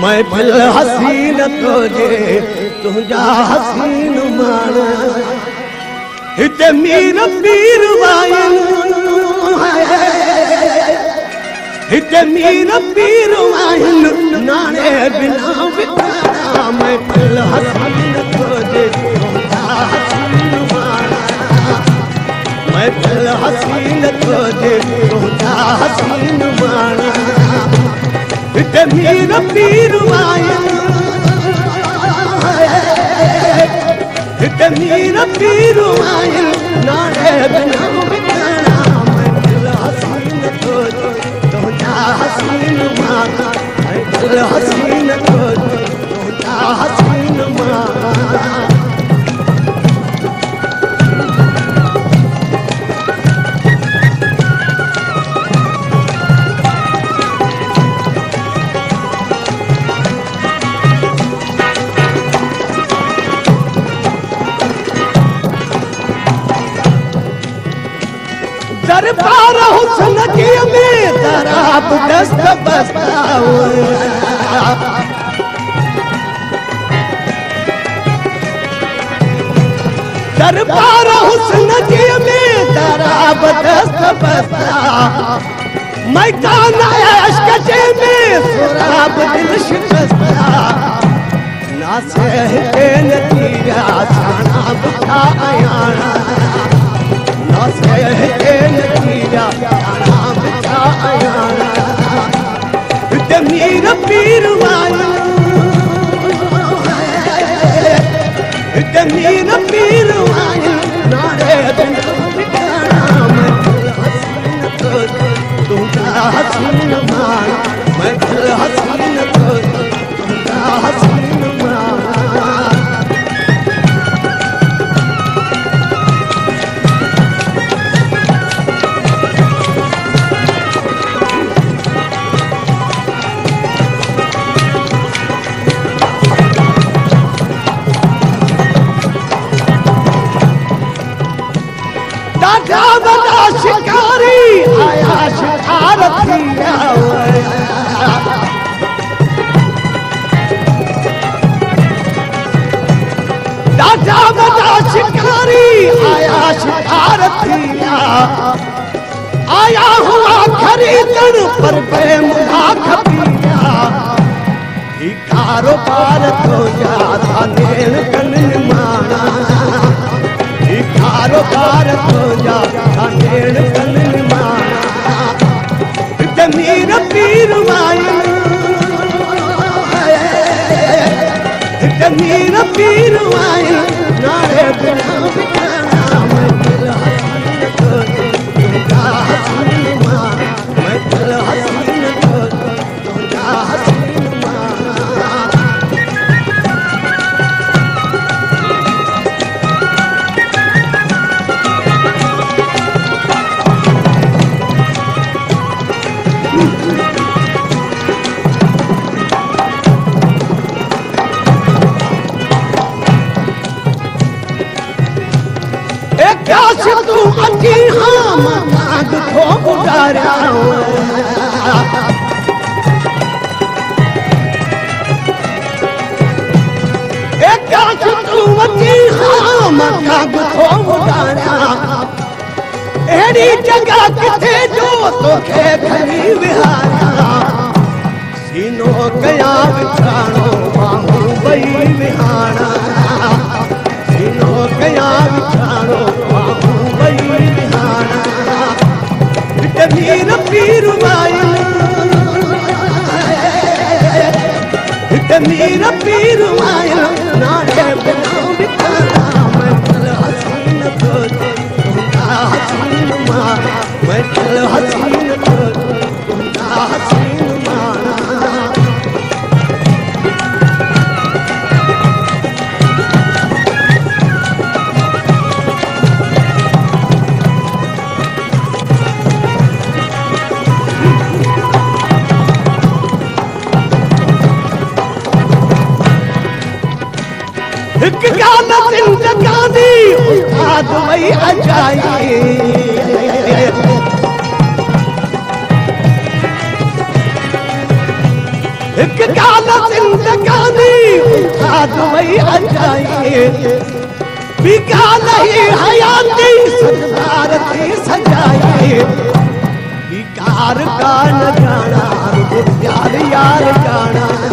महफिल हसीन तुझे तुझा हसीन मान हिते मीर पीर वाइन हिते मीर पीर वाइन नाने बिना बिना महफिल हसीन तुझे तुझा हसीन मान महफिल हसीन तुझे तुझा हसीन मान हिते मीर पीर वाइन हिते मीर पीर वाइन नाने बिना बिना महफिल हसीन तुझे तुझा हसीन मान महफिल हसीन तुझे तुझा हसीन मान दरबार हुस्न के में दराब दस्त बस्ताओ दरबार हुस्न के में दराब दस्त बस्ता मैदान इश्क के में सुराब दिल शिकस्ता नासे है नतीजा साना बुझा आयाना नासे है नतीजा साना बुझा आयाना हिते मीर पीर वाइन हिते मीर पीर वाइन नारे बिना बिना महफिल हसीन तुझे तुझा हसीन मान महफिल हसीन तुझे तुझा हसीन मान शिकारी आया शिकार थिया दादा बड़ा शिकारी आया शिकार थिया आया हुआ खरीदन पर बेमुहा खपिया ही कारोबार तो जाता नेल कन माना कारोबार तो जा नेड़ कन माना हिते मीर पीर वाइन हिते मीर पीर वाइन नारे बिना बिना महफिल हसीन तुझे तुझा हसीन मान महफिल हसीन तुझे तुझा हसीन मान तू अची हाँ मांग को गुजारा तू अची हाँ मांग को गुजारा एड़ी जगह किथे जो तोखे खली विहारा सीनो कया विछाणो मांगू बई विहारा सीनो कया विछाणो मीर पीर वाइन हिते मीर पीर वाइन नारे बिना बिना महफिल हसीन तुझे तुझा हसीन मान महफिल हसीन तुझे तुझा हसीन मान एक गाना जिंदगानी उस्ताद वही अजाई एक गाल जिंदगानी उठाद वही अजाए बिकाल ही हयाती सजदार थी सजाए बिकार का न जाना यार यार जाना